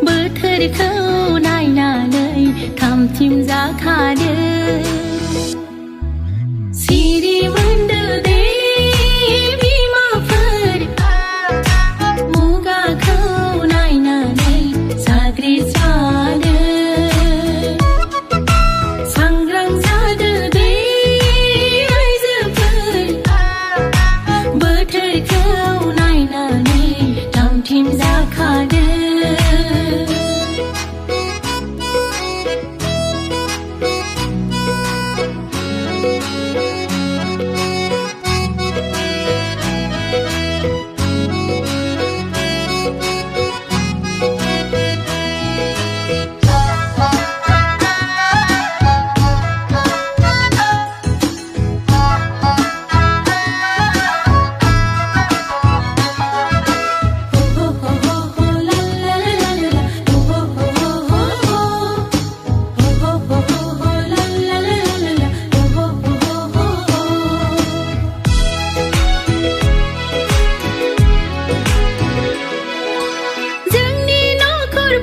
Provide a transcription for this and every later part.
बोथोरखौ नायनानै थामथिम जाखादो सिरि मोनदो दे बिमाफोर मुगाखौ नायनानै साग्रिद जादो सांग्रां जादो दे आइजोफोर बोथोरखौ नायनानै थामथिम जाखादो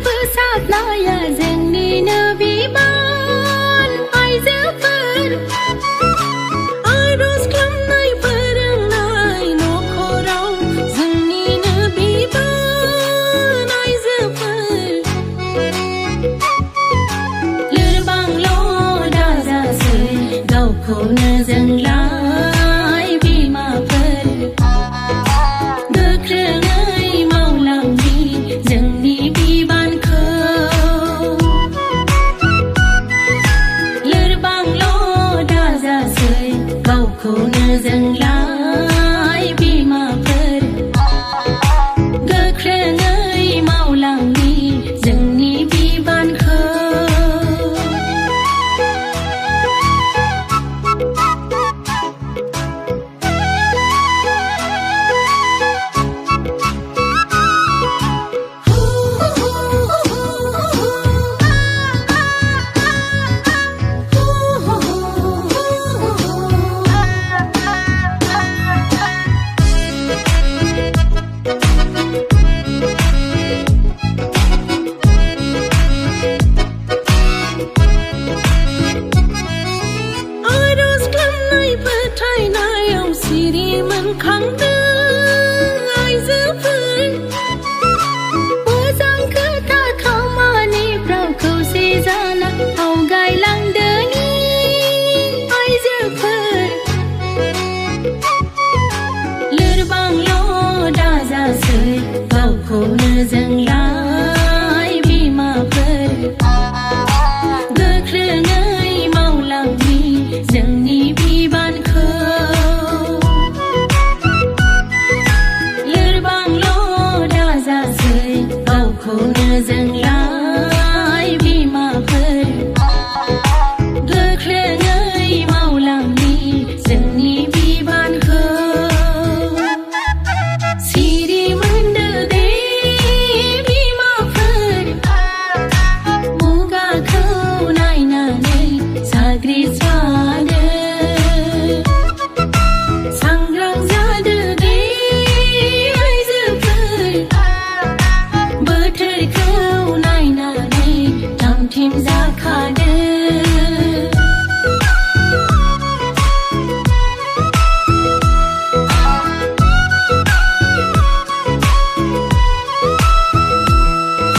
फोसाबनाया जोंनिनो बिबान आइजोफोर आरज खालामनाय फोरोंनाय नखराव जोंनिनो बिबान आइजोफोर लोरबांल' दाजासै गावखौनो जोंलाय बिमाफोर गोख्रोङै मावलांनि जोंनि गावखौनो जोंलाय बिमाफोर गोख्रोङै मावलांनि जोंनि बिबानखौ फोथायनायाव सिरि मोनखांदों आइजोफोर मोजां खोथा खामानिफ्राव खौसे जाना आवगायलांदोनि आइजोफोर लोरबांल' दाजासै गावखौनो जोंलाय बिमाफोर गोख्रोङै मावलांनि जोंनि बिबानखौ लोरबांल' दाजासै गावखौनो जोंलाय बिमाफोर गोख्रोङै मावलांनि जोंनि बिबानखौ सिरि मोनदो दे बिमाफोर मुगाखौ नायनानै साग्रिद जादो सांग्रां जादो दे आइजोफोर बोथोरखौ नायनानै थामथिम जाखादो